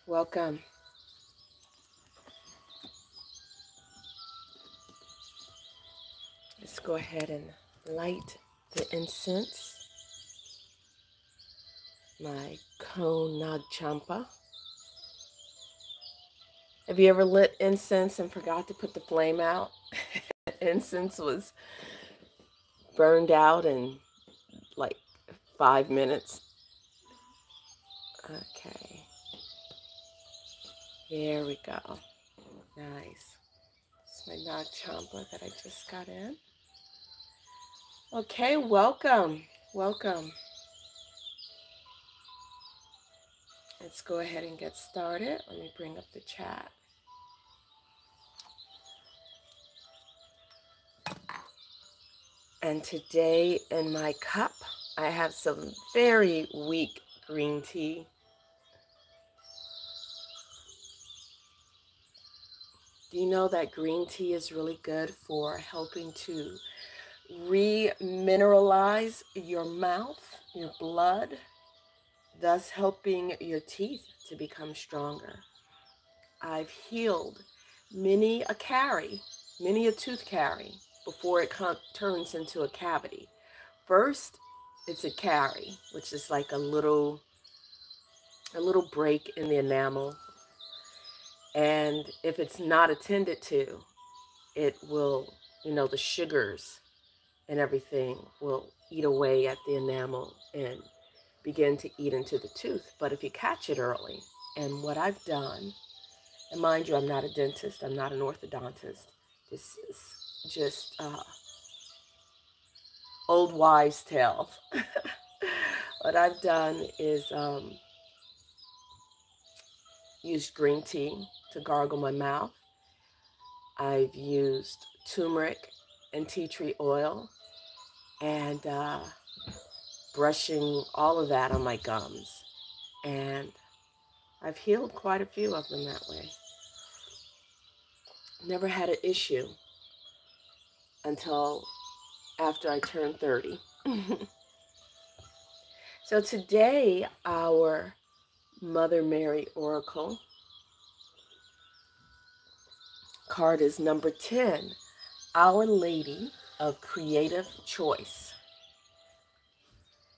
Welcome. Let's go ahead and light the incense. My cone nag champa. Have you ever lit incense and forgot to put the flame out? Incense was burned out in like 5 minutes. Okay. Here we go. Nice. It's my nag champa that I just got in. Okay, welcome. Welcome. Let's go ahead and get started. Let me bring up the chat. And today in my cup, I have some very weak green tea. Do you know that green tea is really good for helping to remineralize your mouth, your blood, thus helping your teeth to become stronger? I've healed many a carie, many a tooth carie before it turns into a cavity. First, it's a carie, which is like a little break in the enamel. And if it's not attended to, it will, the sugars and everything will eat away at the enamel and begin to eat into the tooth. But if you catch it early, and what I've done, and mind you, I'm not a dentist, I'm not an orthodontist. This is just old wives' tales. What I've done is used green tea to gargle my mouth. I've used turmeric and tea tree oil and brushing all of that on my gums. And I've healed quite a few of them that way. Never had an issue until after I turned 30. So today, our Mother Mary Oracle card is number 10, Our Lady of Creative Choice.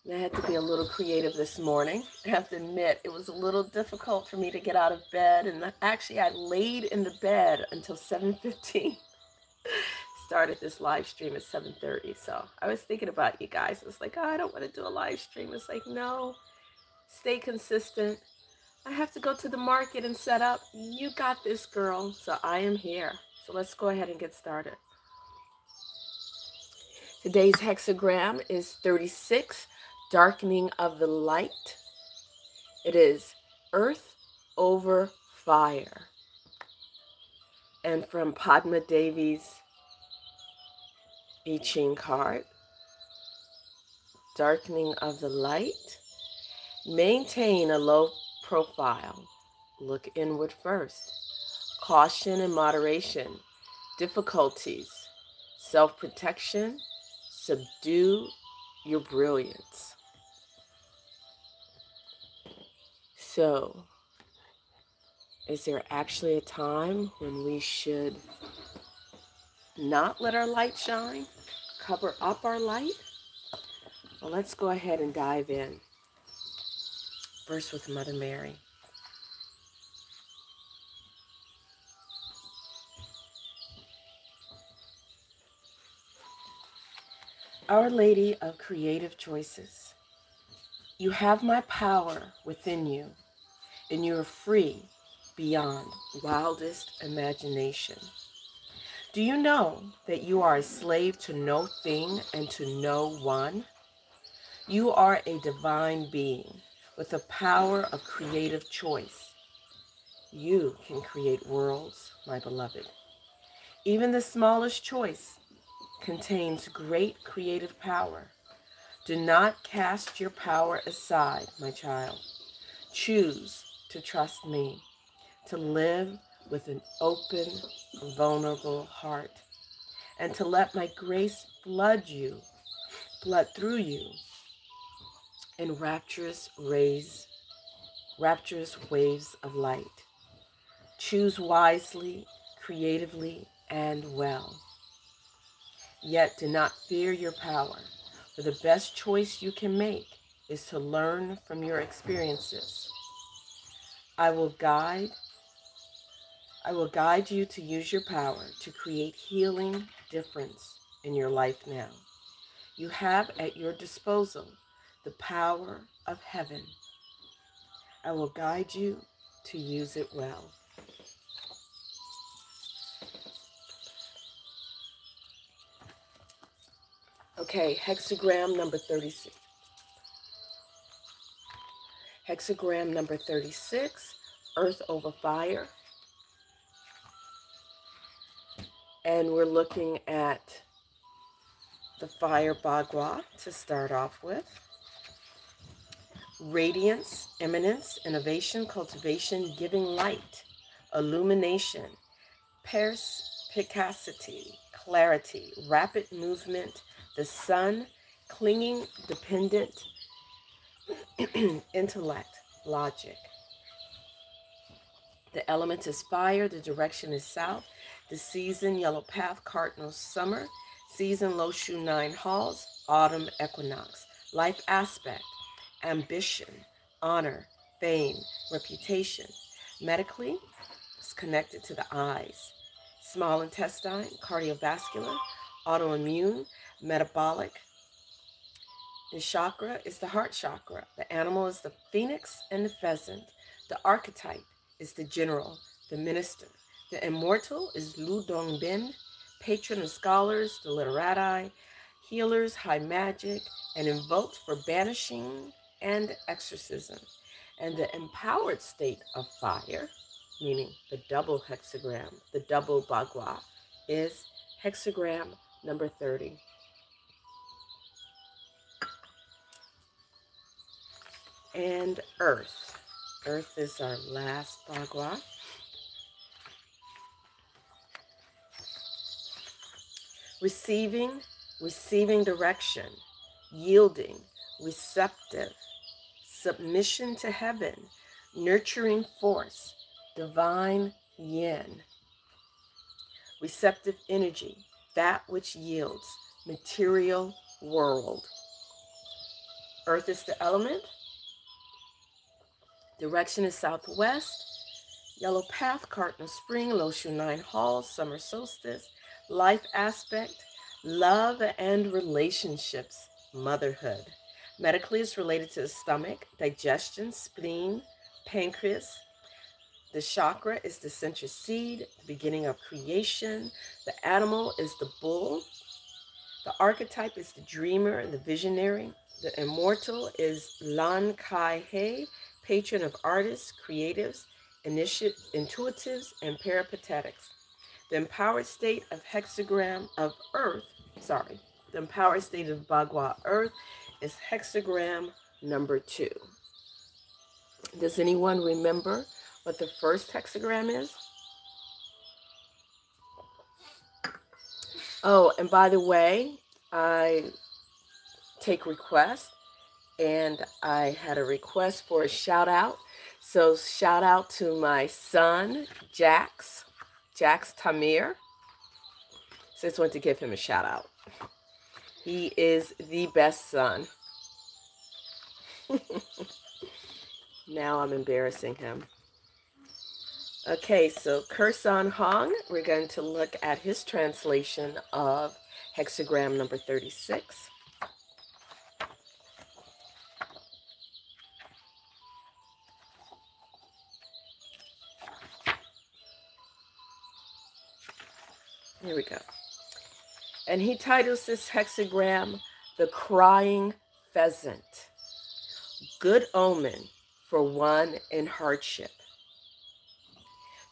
And I had to be a little creative this morning. I have to admit, it was a little difficult for me to get out of bed. And actually, I laid in the bed until 7:15. Started this live stream at 7:30. So I was thinking about you guys. It's like, oh, I don't want to do a live stream. It's like, no, stay consistent. I have to go to the market and set up. You got this, girl. So I am here. So let's go ahead and get started. Today's hexagram is 36, darkening of the light. It is earth over fire. And from Padma Devi's I Ching card, darkening of the light. Maintain a low profile. Look inward first. Caution and moderation. Difficulties. Self-protection. Subdue your brilliance. So, is there actually a time when we should not let our light shine? Cover up our light? Well, let's go ahead and dive in. First with Mother Mary. Our Lady of Creative Choices. You have my power within you, and you are free beyond wildest imagination. Do you know that you are a slave to no thing and to no one? You are a divine being with the power of creative choice. You can create worlds, my beloved. Even the smallest choice contains great creative power. Do not cast your power aside, my child. Choose to trust me, to live with an open, vulnerable heart, and to let my grace flood through you in rapturous rays rapturous waves of light. Choose wisely, creatively, and well. Yet do not fear your power, for the best choice you can make is to learn from your experiences. I will guide you to use your power to create healing difference in your life now. You have at your disposal the power of heaven. I will guide you to use it well. Okay, hexagram number 36. Hexagram number 36, earth over fire. And we're looking at the fire Bagua to start off with. Radiance, eminence, innovation, cultivation, giving light, illumination, perspicacity, clarity, rapid movement, the sun, clinging, dependent, intellect, logic. The element is fire, the direction is south, the season, yellow path, cardinal, summer, season, low shoe, 9 halls, autumn, equinox. Life aspect, ambition, honor, fame, reputation. Medically, it's connected to the eyes. Small intestine, cardiovascular, autoimmune, metabolic. The chakra is the heart chakra. The animal is the phoenix and the pheasant. The archetype is the general, the minister. The immortal is Lu Dongbin, patron of scholars, the literati, healers, high magic, and invoked for banishing and exorcism. And the empowered state of fire, meaning the double hexagram, the double Bagua, is hexagram number 30. And earth. Earth is our last Bagua. Receiving direction, yielding, receptive, submission to heaven, nurturing force, divine yin. Receptive energy, that which yields, material world. Earth is the element. Direction is southwest. Yellow path, cardinal spring, low shoe, 9 halls, summer solstice. Life aspect, love and relationships, motherhood. Medically, it's related to the stomach, digestion, spleen, pancreas. The chakra is the central seed, the beginning of creation. The animal is the bull. The archetype is the dreamer, the visionary. The immortal is Lan Kai He, patron of artists, creatives, intuitives, and peripatetics. The empowered state of hexagram of earth, the empowered state of Bagua earth is hexagram number 2. Does anyone remember what the first hexagram is? Oh, and by the way, I take requests, and I had a request for a shout out. So shout out to my son, Jax Tamir. So I just want to give him a shout out. He is the best son. Now I'm embarrassing him. Okay, so Kursan Hong, we're going to look at his translation of hexagram number 36. Here we go. And he titles this hexagram, The Crying Pheasant. Good omen for one in hardship.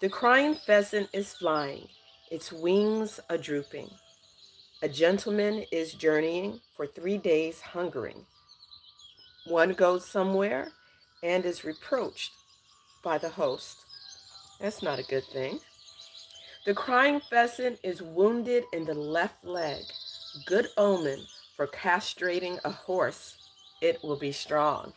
The crying pheasant is flying, its wings a drooping. A gentleman is journeying for 3 days hungering. One goes somewhere and is reproached by the host. That's not a good thing. The crying pheasant is wounded in the left leg. Good omen for castrating a horse. It will be strong.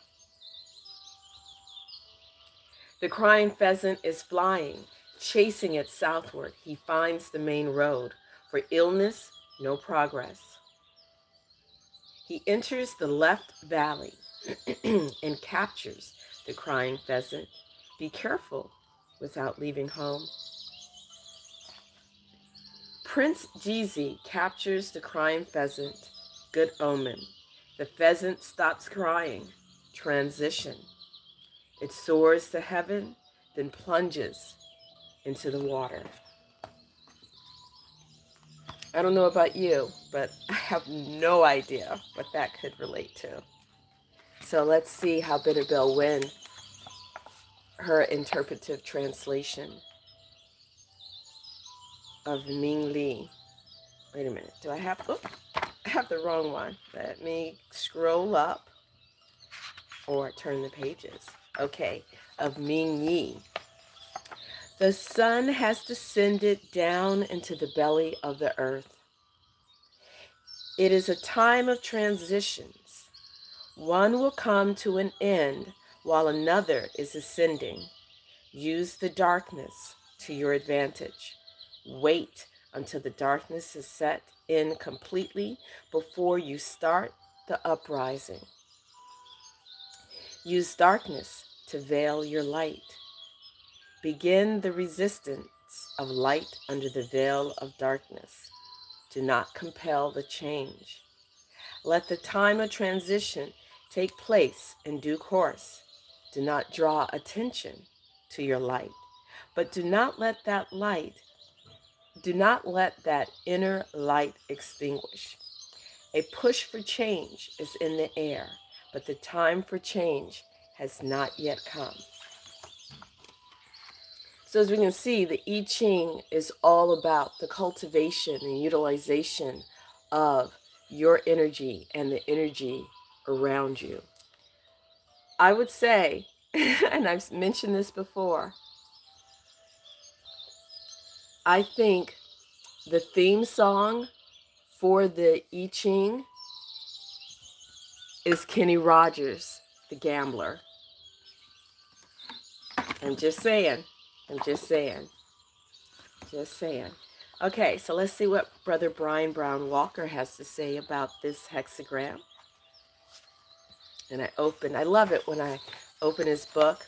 The crying pheasant is flying, chasing it southward. He finds the main road. For illness, no progress. He enters the left valley and captures the crying pheasant. Be careful without leaving home. Prince Jeezy captures the crying pheasant. Good omen. The pheasant stops crying. Transition. It soars to heaven, then plunges into the water. I don't know about you, but I have no idea what that could relate to. So let's see how Bitter Bell Win, her interpretive translation of Ming Li. Wait a minute. Do I have, I have the wrong one. Let me scroll up or turn the pages. Okay, of Ming Yi. The sun has descended down into the belly of the earth. It is a time of transitions. One will come to an end while another is ascending. Use the darkness to your advantage. Wait until the darkness is set in completely before you start the uprising. Use darkness to veil your light. Begin the resistance of light under the veil of darkness. Do not compel the change. Let the time of transition take place in due course. Do not draw attention to your light, but do not let that inner light extinguish. A push for change is in the air, but the time for change has not yet come. So as we can see, the I Ching is all about the cultivation and utilization of your energy and the energy around you. I would say, and I've mentioned this before, I think the theme song for the I Ching is Kenny Rogers, the Gambler. I'm just saying. Okay, so let's see what Brother Brian Brown Walker has to say about this hexagram. And I love it when I open his book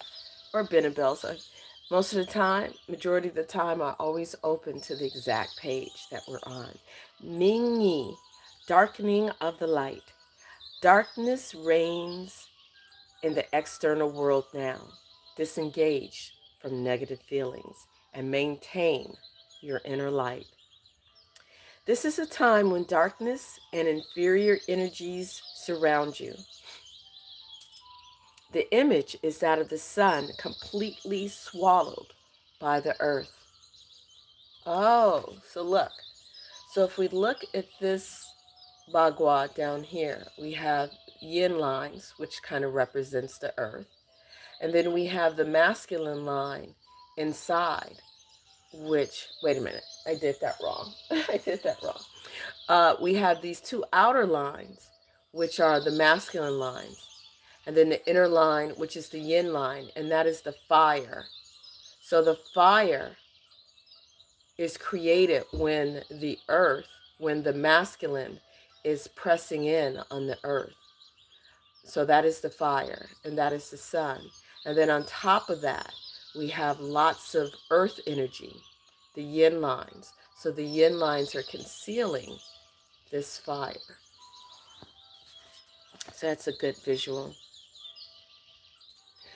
or Benabel's. Most of the time, majority of the time, I always open to the exact page that we're on. Ming Yi, darkening of the light. Darkness reigns in the external world now. Disengage from negative feelings and maintain your inner light. This is a time when darkness and inferior energies surround you. The image is that of the sun completely swallowed by the earth. Oh, so look. So if we look at this bagua down here, we have yin lines, which kind of represents the earth. And then we have the masculine line inside, which, wait a minute, I did that wrong. We have these two outer lines, which are the masculine lines. And then the inner line, which is the yin line, and that is the fire. So the fire is created when the earth, when the masculine is pressing in on the earth. So that is the fire, and that is the sun. And then on top of that, we have lots of earth energy, the yin lines. So the yin lines are concealing this fire. So that's a good visual.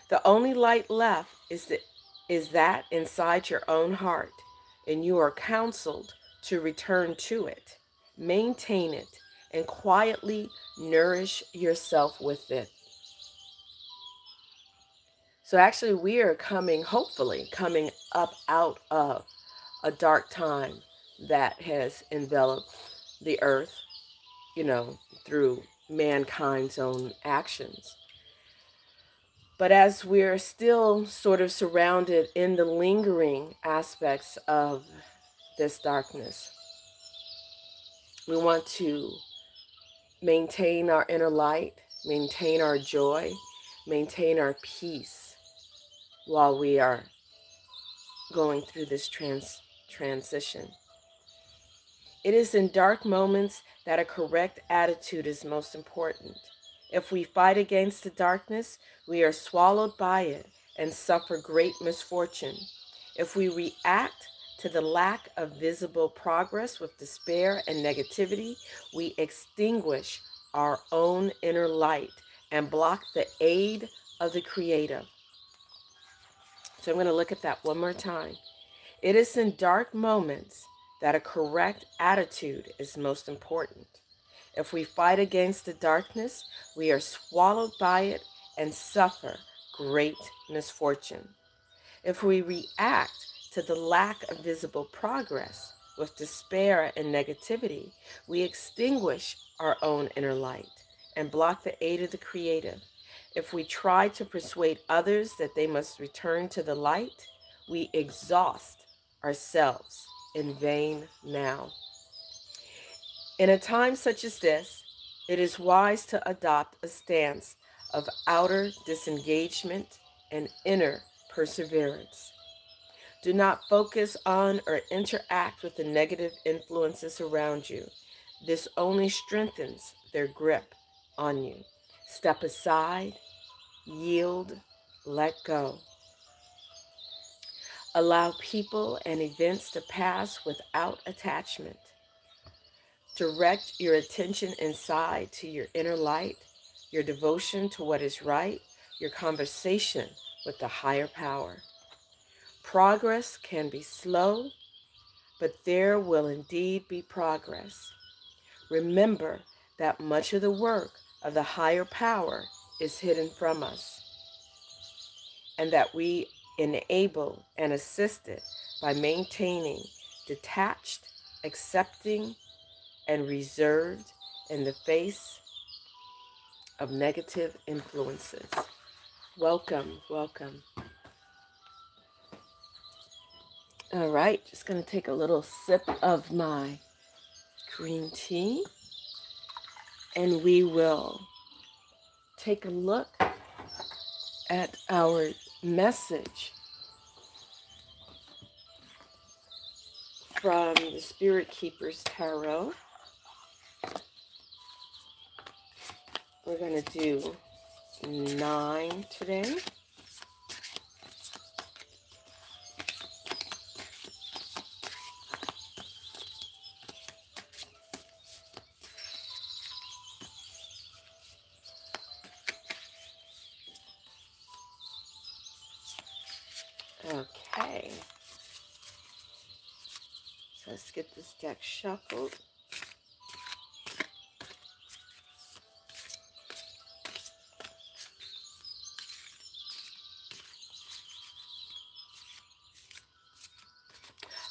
The only light left is that inside your own heart, and you are counseled to return to it, maintain it, and quietly nourish yourself with it. So actually we are hopefully coming up out of a dark time that has enveloped the earth, through mankind's own actions. But as we're still sort of surrounded in the lingering aspects of this darkness, we want to maintain our inner light, maintain our joy, maintain our peace while we are going through this transition. It is in dark moments that a correct attitude is most important. If we fight against the darkness, we are swallowed by it and suffer great misfortune. If we react to the lack of visible progress with despair and negativity, we extinguish our own inner light and block the aid of the Creator. So I'm going to look at that one more time. It is in dark moments that a correct attitude is most important. If we fight against the darkness, we are swallowed by it and suffer great misfortune. If we react to the lack of visible progress with despair and negativity, we extinguish our own inner light and block the aid of the Creator. If we try to persuade others that they must return to the light, we exhaust ourselves in vain now. In a time such as this, it is wise to adopt a stance of outer disengagement and inner perseverance. Do not focus on or interact with the negative influences around you. This only strengthens their grip on you. Step aside, yield, let go. Allow people and events to pass without attachment. Direct your attention inside to your inner light, your devotion to what is right, your conversation with the higher power. Progress can be slow, but there will indeed be progress. Remember that much of the work of the higher power is hidden from us, and that we enable and assist it by maintaining detached, accepting, and reserved in the face of negative influences. Welcome, welcome. All right, just going to take a little sip of my green tea, and we will take a look at our message from the Spirit Keepers Tarot. We're going to do 9 today. Okay, so let's get this deck shuffled.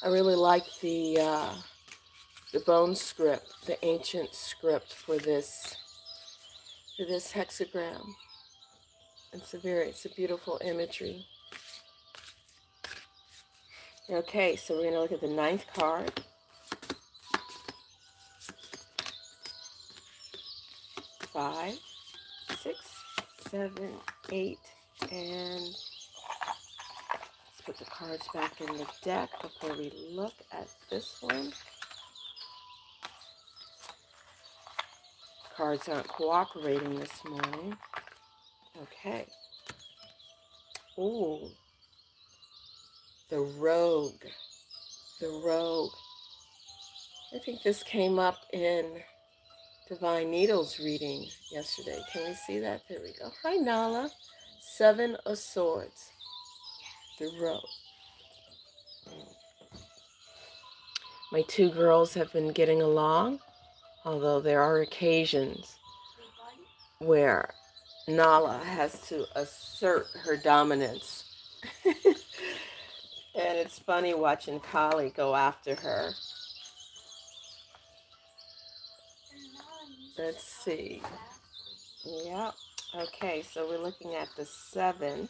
I really like the bone script, the ancient script for this hexagram. It's a beautiful imagery. Okay, so we're going to look at the 9th card. Five, 6, 7, 8, and let's put the cards back in the deck before we look at this one. Cards aren't cooperating this morning. Okay. Ooh. The Rogue. The Rogue. I think this came up in Divine Needles reading yesterday. Can we see that? There we go. Hi, Nala. 7 of Swords. The Rogue. My 2 girls have been getting along, although there are occasions where Nala has to assert her dominance. And it's funny watching Kali go after her. Let's see. Yeah. Okay, so we're looking at the 7.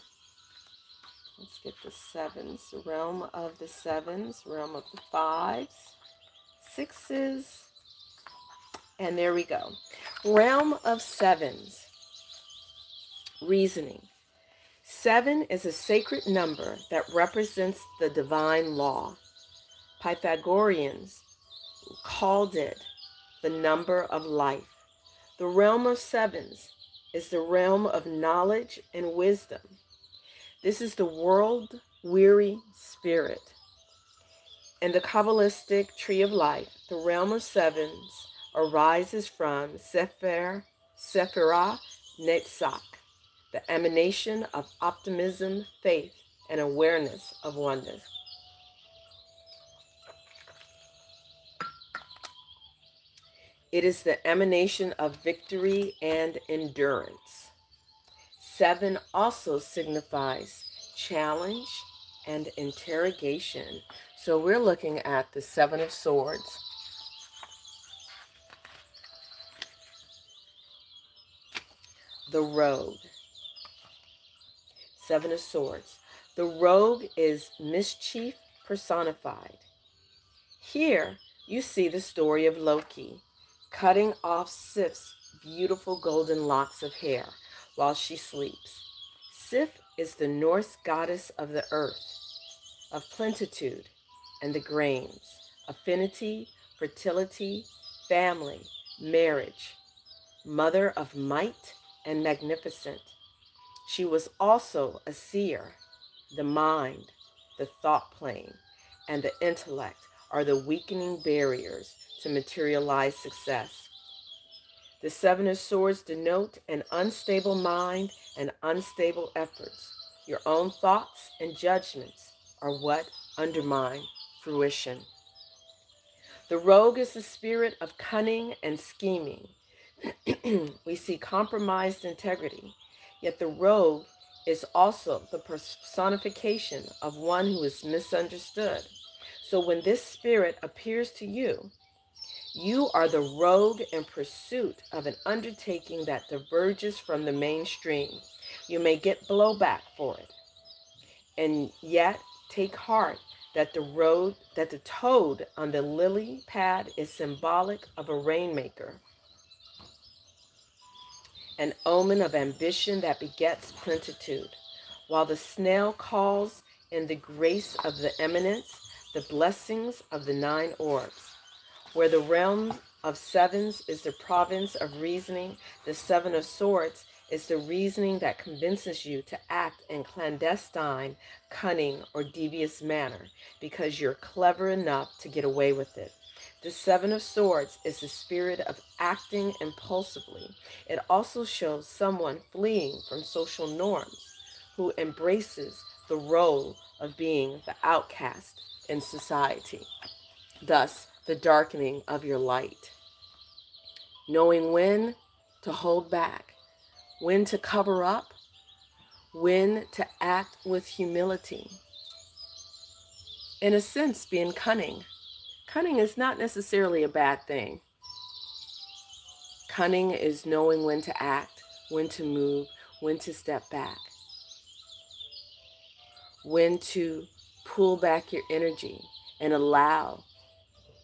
Let's get the 7s. Realm of the 7s. Realm of the 5s. 6s. And there we go. Realm of 7s. Reasoning. 7 is a sacred number that represents the divine law. Pythagoreans called it the number of life. The realm of sevens is the realm of knowledge and wisdom. This is the world-weary spirit. In the Kabbalistic tree of life, the realm of sevens arises from Sephirah Netzach, the emanation of optimism, faith, and awareness of oneness. It is the emanation of victory and endurance. 7 also signifies challenge and interrogation. So we're looking at the 7 of Swords. The Rogue. 7 of Swords. The Rogue is mischief personified. Here you see the story of Loki cutting off Sif's beautiful golden locks of hair while she sleeps. Sif is the Norse goddess of the earth, of plenitude and the grains, affinity, fertility, family, marriage, mother of might and magnificent. She was also a seer. The mind, the thought plane, and the intellect are the weakening barriers to materialize success. The 7 of Swords denote an unstable mind and unstable efforts. Your own thoughts and judgments are what undermine fruition. The Rogue is the spirit of cunning and scheming. We see compromised integrity, yet the Rogue is also the personification of one who is misunderstood. So when this spirit appears to you, you are the rogue in pursuit of an undertaking that diverges from the mainstream. You may get blowback for it, and yet take heart that the toad on the lily pad is symbolic of a rainmaker, an omen of ambition that begets plenitude, while the snail calls in the grace of the eminence, the blessings of the 9 orbs. Where the realm of sevens is the province of reasoning, the 7 of Swords is the reasoning that convinces you to act in clandestine, cunning, or devious manner because you're clever enough to get away with it. The 7 of Swords is the spirit of acting impulsively. It also shows someone fleeing from social norms who embraces the role of being the outcast in society. Thus, the darkening of your light. Knowing when to hold back, when to cover up, when to act with humility. In a sense, being cunning. Cunning is not necessarily a bad thing. Cunning is knowing when to act, when to move, when to step back, when to pull back your energy and allow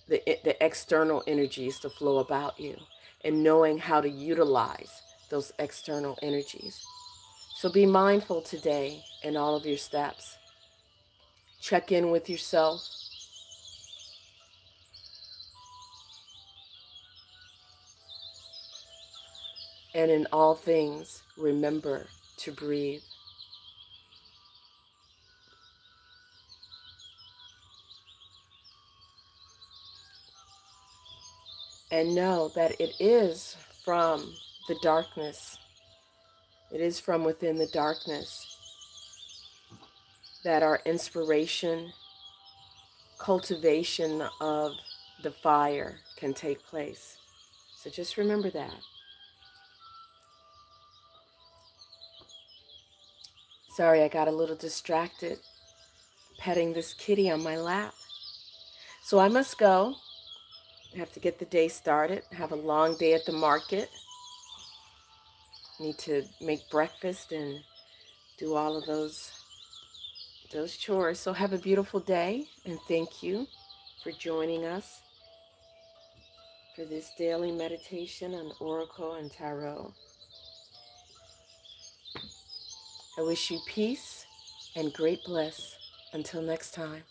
the external energies to flow about you, and knowing how to utilize those external energies. So be mindful today in all of your steps. Check in with yourself. And in all things, remember to breathe. And know that it is from the darkness. It is from within the darkness that our inspiration, cultivation of the fire can take place. So just remember that. Sorry, I got a little distracted petting this kitty on my lap. So I must go. I have to get the day started. I have a long day at the market. Need to make breakfast and do all of those chores. So have a beautiful day, and thank you for joining us for this daily meditation on Oracle and Tarot. I wish you peace and great bliss. Until next time.